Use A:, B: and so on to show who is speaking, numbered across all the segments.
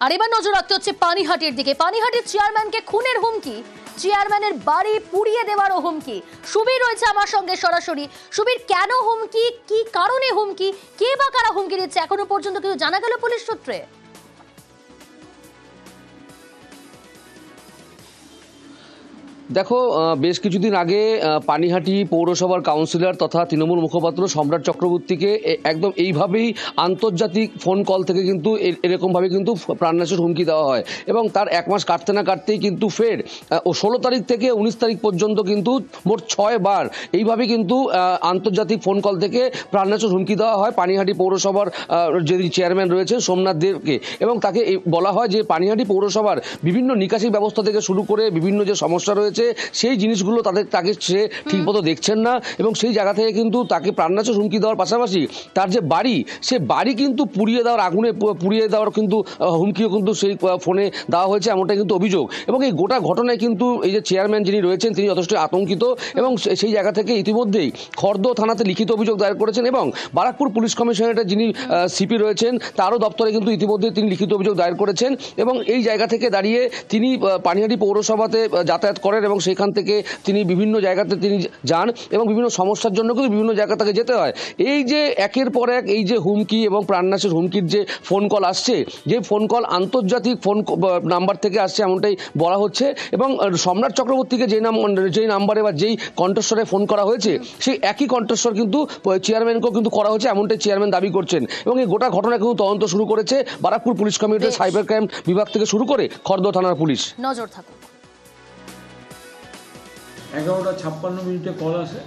A: আর এবার নজর রাখতে হচ্ছে পানিহাটির দিকে। পানিহাটির চেয়ারম্যানকে খুনের হুমকি, চেয়ারম্যানের বাড়ি পুড়িয়ে দেওয়ারও হুমকি। সুবীর রয়েছে আমার সঙ্গে সরাসরি। সুবীর, কেন হুমকি, কি কারণে হুমকি, কে বা কারা হুমকি দিচ্ছে এখনো পর্যন্ত কিছু জানা গেল পুলিশ সূত্রে?
B: দেখো, বেশ কিছুদিন আগে পানিহাটি পৌরসভার কাউন্সিলর তথা তৃণমূল মুখপাত্র সম্রাট চক্রবর্তীকে একদম এইভাবেই আন্তর্জাতিক ফোন কল থেকে কিন্তু এরকমভাবে কিন্তু প্রাণনাশের হুমকি দেওয়া হয় এবং তার এক মাস কাটতে না কাটতেই কিন্তু ফের 16 তারিখ থেকে 19 তারিখ পর্যন্ত কিন্তু মোট 6 বার এইভাবে কিন্তু আন্তর্জাতিক ফোন কল থেকে প্রাণনাশের হুমকি দেওয়া হয় পানিহাটি পৌরসভার যে চেয়ারম্যান রয়েছে সোমনাথ দেবকে। এবং তাকে বলা হয় যে পানিহাটি পৌরসভার বিভিন্ন নিকাশি ব্যবস্থা থেকে শুরু করে বিভিন্ন যে সমস্যা রয়েছে সেই জিনিসগুলো তাকে সে ঠিকমতো দেখছেন না এবং সেই জায়গা থেকে কিন্তু তাকে প্রাণনাশের হুমকি দেওয়ার পাশাপাশি তার যে বাড়ি, সে বাড়ি কিন্তু পুড়িয়ে দেওয়ার, আগুনে পুড়িয়ে দেওয়ার কিন্তু হুমকিও কিন্তু সেই ফোনে দেওয়া হয়েছে, এমনটাই কিন্তু অভিযোগ। এবং এই গোটা ঘটনায় কিন্তু এই যে চেয়ারম্যান যিনি রয়েছেন তিনি যথেষ্ট আতঙ্কিত এবং সেই জায়গা থেকে ইতিমধ্যেই খর্দ থানাতে লিখিত অভিযোগ দায়ের করেছেন এবং বারাকপুর পুলিশ কমিশনারেটের যিনি সিপি রয়েছেন তারও দপ্তরে কিন্তু ইতিমধ্যে তিনি লিখিত অভিযোগ দায়ের করেছেন। এবং এই জায়গা থেকে দাঁড়িয়ে তিনি পানিহাটি পৌরসভাতে যাতায়াত করেন এবং সেখান থেকে তিনি বিভিন্ন জায়গাতে তিনি যান এবং বিভিন্ন সমস্যার জন্য কিন্তু বিভিন্ন জায়গা থেকে যেতে হয়। এই যে একের পর এক এই যে হুমকি এবং প্রাণনাশের হুমকির যে ফোন কল আসছে, যে ফোন কল আন্তর্জাতিক ফোন নাম্বার থেকে আসছে এমনটাই বলা হচ্ছে এবং সম্রাট চক্রবর্তীকে যেই নাম্বারে বা যেই কণ্ঠস্বরে ফোন করা হয়েছে সেই একই কণ্ঠস্বর কিন্তু চেয়ারম্যানকেও কিন্তু করা হয়েছে, এমনটাই চেয়ারম্যান দাবি করছেন। এবং এই গোটা ঘটনা কিন্তু তদন্ত শুরু করেছে Barrackpore police commissionerate cyber crime বিভাগ থেকে শুরু করে খর্দ থানার পুলিশ।
A: নজর থাকুক।
C: 11:56 কল আসে,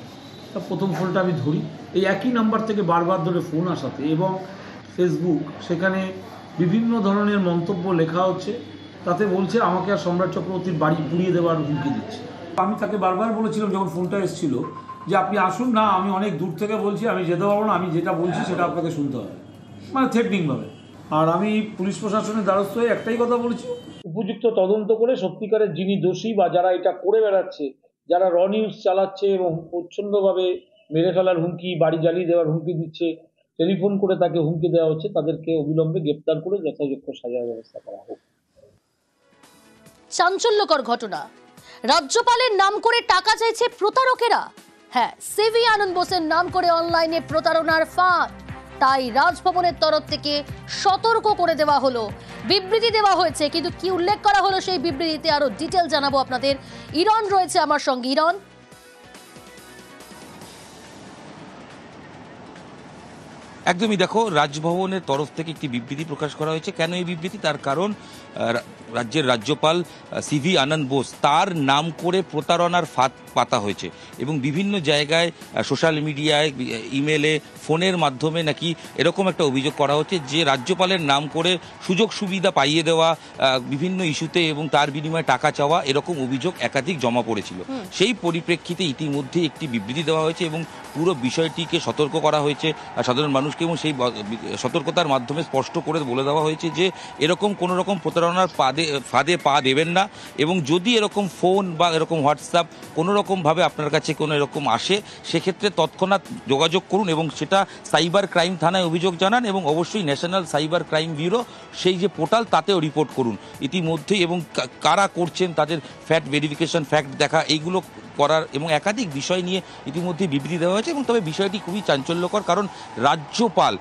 C: তা প্রথম ফোনটা আমি ধরি, এই একই নাম্বার থেকে বারবার ধরে ফোন আসাতে এবং ফেসবুক সেখানে বিভিন্ন ধরনের মন্তব্য লেখা হচ্ছে, তাতে বলছে আমাকে আর সম্রাট চক্রবর্তীর বাড়ি পুড়িয়ে দেওয়ার হুমকি দিচ্ছে। আমি তাকে বারবার বলেছিলাম যখন ফোনটা এসেছিল যে আপনি আসুন না, আমি অনেক দূর থেকে বলছি, আমি যেতে পারবো না, আমি যেটা বলছি সেটা আপনাকে শুনতে হবে, মানে থ্রেটনিংভাবে। আর আমি পুলিশ প্রশাসনের দ্বারস্থ হয়ে একটাই কথা বলেছি, উপযুক্ত তদন্ত করে সত্যিকারের যিনি দোষী বা যারা এটা করে বেড়াচ্ছে, যারা র নিউজ চালাচ্ছে এবং প্রচ্ছন্নভাবে মেরে ফেলার হুমকি, বাড়ি জ্বালিয়ে দেওয়ার হুমকি দিচ্ছে, টেলিফোন করে তাকে হুমকি দেওয়া হচ্ছে, তাদেরকে অবিলম্বে গ্রেপ্তার করে যথাযোগ্য সাজার ব্যবস্থা করা হোক।
A: চাঞ্চল্যকর ঘটনা, রাজ্যপালের নাম করে টাকা চাইছে প্রতারকেরা। হ্যাঁ, সিভি আনন্দ বোসের নাম করে অনলাইনে প্রতারণার ফাঁদ। তাই রাজভবনের তরফ থেকে সতর্ক করে দেওয়া হলো, বিবৃতি দেওয়া হয়েছে। কিন্তু কি উল্লেখ করা হলো সেই বিবৃতিতে আরো ডিটেল জানাবো আপনাদের। ইরন রয়েছে আমার সঙ্গে। ইরন,
D: একদমই, দেখো, রাজভবনের তরফ থেকে একটি বিবৃতি প্রকাশ করা হয়েছে। কেন এই বিবৃতি? তার কারণ রাজ্যের রাজ্যপাল সিভি আনন্দ বোস, তার নাম করে প্রতারণার ফাঁদ পাতা হয়েছে এবং বিভিন্ন জায়গায় সোশ্যাল মিডিয়ায়, ইমেলে, ফোনের মাধ্যমে নাকি এরকম একটা অভিযোগ করা হচ্ছে যে রাজ্যপালের নাম করে সুযোগ সুবিধা পাইয়ে দেওয়া, বিভিন্ন ইস্যুতে এবং তার বিনিময়ে টাকা চাওয়া, এরকম অভিযোগ একাধিক জমা পড়েছিল। সেই পরিপ্রেক্ষিতে ইতিমধ্যে একটি বিবৃতি দেওয়া হয়েছে এবং পুরো বিষয়টিকে সতর্ক করা হয়েছে সাধারণ মানুষকে এবং সেই সতর্কতার মাধ্যমে স্পষ্ট করে বলে দেওয়া হয়েছে যে এরকম কোনো রকম প্রতারণার ফাঁদে পা দেবেন না এবং যদি এরকম ফোন বা এরকম হোয়াটসঅ্যাপ কোনো রকমভাবে আপনার কাছে কোনো এরকম আসে, সেক্ষেত্রে তৎক্ষণাৎ যোগাযোগ করুন এবং সেটা সাইবার ক্রাইম থানায় অভিযোগ জানান এবং অবশ্যই ন্যাশনাল সাইবার ক্রাইম ব্যুরো সেই যে পোর্টাল তাতেও রিপোর্ট করুন ইতিমধ্যেই। এবং কারা করছেন তাদের ফ্যাক্ট ভেরিফিকেশন, ফ্যাক্ট দেখা, এইগুলো করার এবং একাধিক বিষয় নিয়ে ইতিমধ্যে বিবৃতি দেওয়া হয়েছে। এবং তবে বিষয়টি খুবই চাঞ্চল্যকর, কারণ রাজ্যপাল,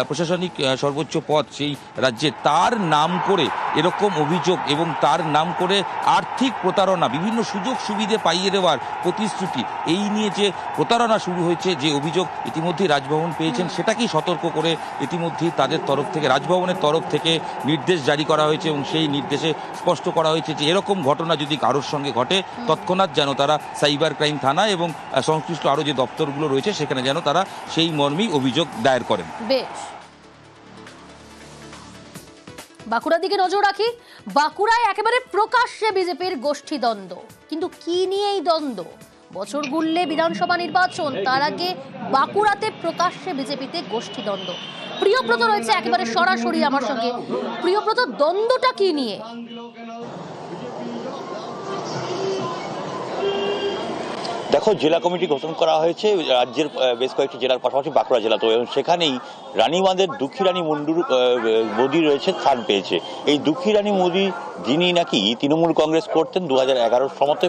D: প্রশাসনিক সর্বোচ্চ পদ সেই রাজ্যে, তার নাম করে এরকম অভিযোগ এবং তার নাম করে আর্থিক প্রতারণা, বিভিন্ন সুযোগ সুবিধে পাইয়ে দেওয়ার প্রতিশ্রুতি, এই নিয়ে যে প্রতারণা শুরু হয়েছে, যে অভিযোগ ইতিমধ্যেই রাজভবন পেয়েছেন, সেটাকেই সতর্ক করে ইতিমধ্যেই তাদের তরফ থেকে, রাজভবনের তরফ থেকে নির্দেশ জারি করা হয়েছে এবং সেই নির্দেশে স্পষ্ট করা হয়েছে যে এরকম ঘটনা যদি কারোর সঙ্গে ঘটে তৎক্ষণাৎ যেন তারা সাইবার ক্রাইম থানা এবং সংশ্লিষ্ট আরও যে দপ্তরগুলো রয়েছে সেখানে যেন তারা সেই মর্মেই অভিযোগ দায়ের করেন।
A: বেশ, বাঁকুড়ার দিকে নজর রাখি। বাঁকুড়ায় একেবারে প্রকাশ্যে বিজেপির গোষ্ঠীদ্বন্দ্ব। কিন্তু কি নিয়ে এই দ্বন্দ্ব? বছর ঘুরলে বিধানসভা নির্বাচন, তার আগে বাঁকুড়াতে প্রকাশ্যে বিজেপিতে গোষ্ঠীদ্বন্দ্ব। প্রিয়ব্রত রয়েছে একেবারে সরাসরি আমার সঙ্গে। প্রিয়ব্রত, দ্বন্দ্বটা কি নিয়ে?
E: দেখো, জেলা কমিটি গঠন করা হয়েছে রাজ্যের বেশ কয়েকটি জেলার পাশাপাশি বাঁকুড়া জেলা তো, এবং সেখানেই রানীবাঁধের দুঃখী রানী মোদি রয়েছে, স্থান পেয়েছে। এই দুঃখী রানী মোদি যিনি নাকি তৃণমূল কংগ্রেস করতেন 2011 সময়তে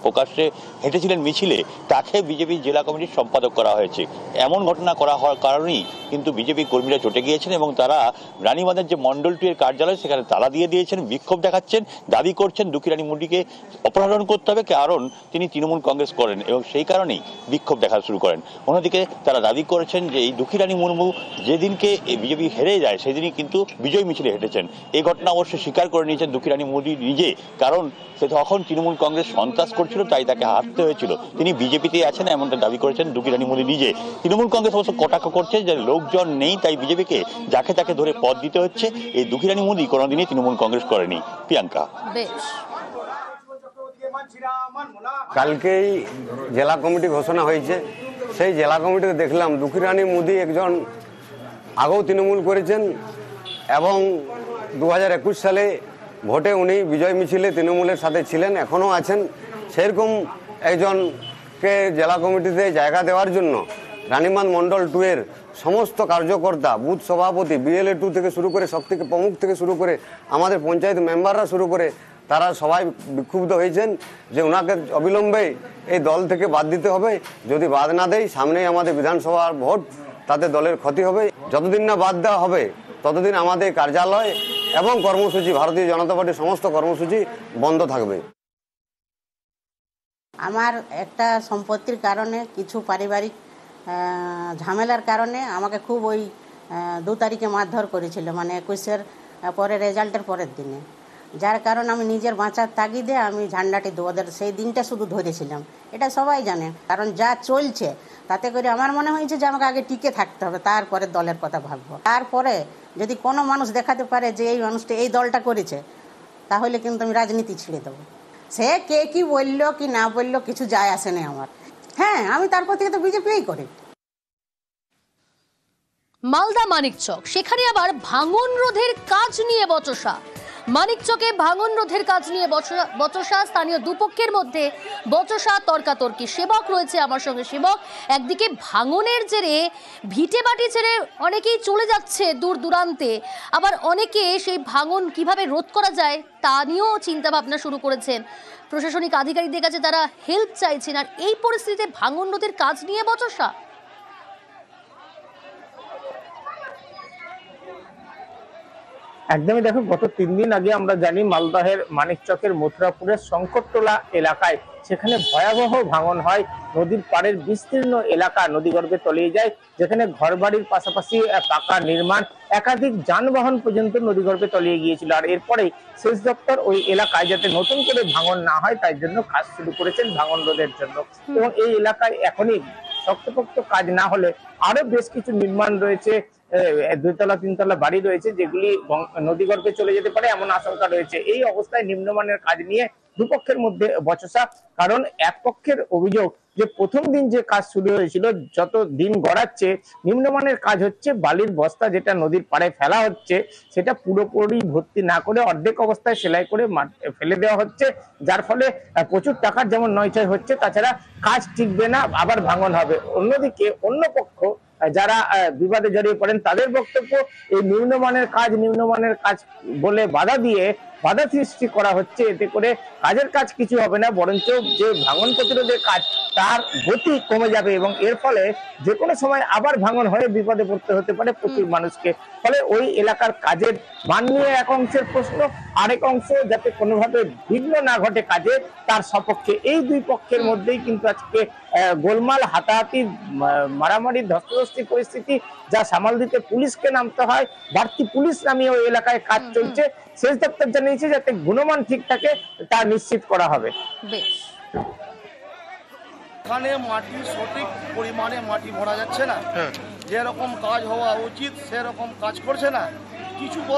E: প্রকাশ্যে হেঁটেছিলেন মিছিলে, তাকে বিজেপি জেলা কমিটির সম্পাদক করা হয়েছে। এমন ঘটনা করা হওয়ার কারণেই কিন্তু বিজেপি কর্মীরা চটে গিয়েছেন এবং তারা রানীবাঁধের যে মন্ডল 2 এর কার্যালয় সেখানে তালা দিয়ে দিয়েছেন, বিক্ষোভ দেখাচ্ছেন, দাবি করছেন দুঃখী রানী মোদিকে অপসারণ করতে হবে, কারণ তিনি তৃণমূল কংগ্রেস করেন এবং সেই কারণেই বিক্ষোভ দেখা শুরু করেন। অন্যদিকে তারা দাবি করেছেন যে এই দুঃখী রানী মুর্মু যেদিনকে বিজেপি হেরে যায় সেদিনই কিন্তু বিজয় মিছিলে হেঁটেছেন। এই ঘটনা অবশ্যই স্বীকার করে নিয়েছেন দুঃখী রানী মোদি নিজে, কারণ সে তখন তৃণমূল কংগ্রেস সন্ত্রাস করছিল, তাই তাকে হারতে হয়েছিল। তিনি বিজেপিতে আছেন এমনটা দাবি করেছেন দুঃখী রানী মোদি নিজে। তৃণমূল কংগ্রেস অবশ্য কটাক্ষ করছে যে লোকজন নেই তাই বিজেপিকে যাকে তাকে ধরে পদ দিতে হচ্ছে। এই দুঃখী রানী মোদি কোনোদিনই তৃণমূল কংগ্রেস করেনি। প্রিয়াঙ্কা।
F: কালকেই জেলা কমিটি ঘোষণা হয়েছে, সেই জেলা কমিটিতে দেখলাম দুঃখী রানী মোদি একজন আগেও তৃণমূল করেছেন এবং 2021 সালে ভোটে উনি বিজয় মিছিলে তৃণমূলের সাথে ছিলেন, এখনও আছেন। সেরকম একজনকে জেলা কমিটিতে জায়গা দেওয়ার জন্য রানীবাঁধ মন্ডল 2 এর সমস্ত কার্যকর্তা, বুথ সভাপতি, BLA 2 থেকে শুরু করে শক্তি প্রমুখ থেকে শুরু করে আমাদের পঞ্চায়েত মেম্বাররা শুরু করে তারা সবাই বিক্ষুব্ধ হয়েছেন যে ওনাকে অবিলম্বে এই দল থেকে বাদ দিতে হবে। যদি বাদ না দেয় সামনেই আমাদের বিধানসভার ভোট, তাতে দলের ক্ষতি হবে। যতদিন না বাদ দেওয়া হবে ততদিন আমাদের কার্যালয় এবং কর্মসূচি, ভারতীয় জনতা পার্টির সমস্ত কর্মসূচি বন্ধ থাকবে।
G: আমার একটা সম্পত্তির কারণে, কিছু পারিবারিক ঝামেলার কারণে আমাকে খুব ওই 2 তারিখে মারধর করেছিল, মানে 21-এর পরে রেজাল্টের পরের দিনে। যার কারণ আমি নিজের বাঁচার তাগিদে আমি ঝান্ডাটি ওদের সেই দিনটা শুধু ধরেছিলাম। এটা সবাই জানে, কারণ যা চলছে তাতে করে আমার মনে হয়েছে যে আমাকে আগে টিকে থাকতে হবে, তারপরে দলের কথা ভাববো। তারপরে যদি কোনো মানুষ দেখাতে পারে যে এই মানুষটা এই দলটা করেছে, তাহলে কিন্তু আমি রাজনীতি ছেড়ে দেবো। সে কে কি বললো কি না বললো কিছু যায় আসে না আমার। হ্যাঁ, আমি তারপর থেকে তো বিজেপিই করি।
A: মালদা মানিকচক, সেখানে আবার ভাঙন রোধের কাজ নিয়ে বচসা। মানিকচকে ভাঙন রোধের কাজ নিয়ে বচসা, স্থানীয় দুপক্ষের মধ্যে বচসা, তর্কাতর্কি। সেবক রয়েছে আমার সঙ্গে। সেবক, একদিকে ভাঙনের জেরে ভিটে বাটি ছেড়ে অনেকেই চলে যাচ্ছে দূর দূরান্তে, আবার অনেকে সেই ভাঙন কিভাবে রোধ করা যায় তা নিয়েও চিন্তা ভাবনা শুরু করেছেন। প্রশাসনিক আধিকারিকদের কাছে তারা হেল্প চাইছেন। আর এই পরিস্থিতিতে ভাঙন রোধের কাজ নিয়ে বচসা।
H: একদমই। দেখো, গত 3 দিন আগে আমরা জানি মালদহের মানিকচকের মথুরাপুরের সংকটটোলা এলাকায় সেখানে ভয়াবহ ভাঙন হয়। নদীর পাড়ের বিস্তীর্ণ এলাকা নদীগর্ভে তলিয়ে যায়, যেখানে ঘরবাড়ির পাশাপাশি পাকা নির্মাণ, একাধিক যানবাহন পর্যন্ত নদীগর্ভে তলিয়ে গিয়েছিল। আর এরপরে সেচ দপ্তর ওই এলাকায় যাতে নতুন করে ভাঙন না হয় তাই জন্য কাজ শুরু করেছেন ভাঙন রোধের জন্য। এবং এই এলাকায় এখনই শক্তপোক্ত কাজ না হলে আরো বেশ কিছু নির্মাণ রয়েছে, 2তলা 3তলা বাড়ি রয়েছে, যেগুলি নদীগর্ভে চলে যেতে পারে এমন আশঙ্কা রয়েছে। এই অবস্থায় নিম্নমানের কাজ নিয়ে দুপক্ষের মধ্যে বচসা। কারণ এক পক্ষের অভিযোগ যে প্রথম দিন যে কাজ শুরু হয়েছিল, যত দিন গড়াচ্ছে নিম্নমানের কাজ হচ্ছে, বালির বস্তা যেটা নদীর পাড়ে ফেলা হচ্ছে সেটা পুরোপুরি ভর্তি না করে অর্ধেক অবস্থায় সেলাই করে ফেলে দেওয়া হচ্ছে, যার ফলে প্রচুর টাকার যেমন নয়ছয় হচ্ছে, তাছাড়া কাজ টিকবে না, আবার ভাঙন হবে। অন্যদিকে অন্য পক্ষ যারা বিবাদে জড়িয়ে পড়েন তাদের বক্তব্য এই নিম্নমানের কাজ বলে বাধা সৃষ্টি করা হচ্ছে, এতে করে কাজের কাজ কিছু হবে না, বরঞ্চ যে ভাঙন প্রতিরোধের কাজ তার গতি কমে যাবে এবং এর ফলে যে কোনো সময় আবার ভাঙন হয়ে বিপদে পড়তে হতে পারে প্রচুর মানুষকে। ফলে ওই এলাকার কাজের মান নিয়ে এক অংশের প্রশ্ন, আরেক অংশ যাতে কোনোভাবে বিঘ্ন না ঘটে কাজে, তার সপক্ষে। এই দুই পক্ষের মধ্যেই কিন্তু আজকে গোলমাল, হাতাহাতি, মারামারি, ধস্তাধস্তি পরিস্থিতি, যা সামাল দিতে পুলিশকে নামতে হয়। বাড়তি পুলিশ নামিয়ে ওই এলাকায় কাজ চলছে। সেচ দপ্তর জানিয়েছে যাতে গুণমান ঠিক থাকে তা নিশ্চিত করা হবে।
I: এখানে মাটি সঠিক পরিমাণে মাটি ভরা যাচ্ছে না, যেরকম কাজ হওয়া উচিত সেরকম কাজ করছে না। কিছু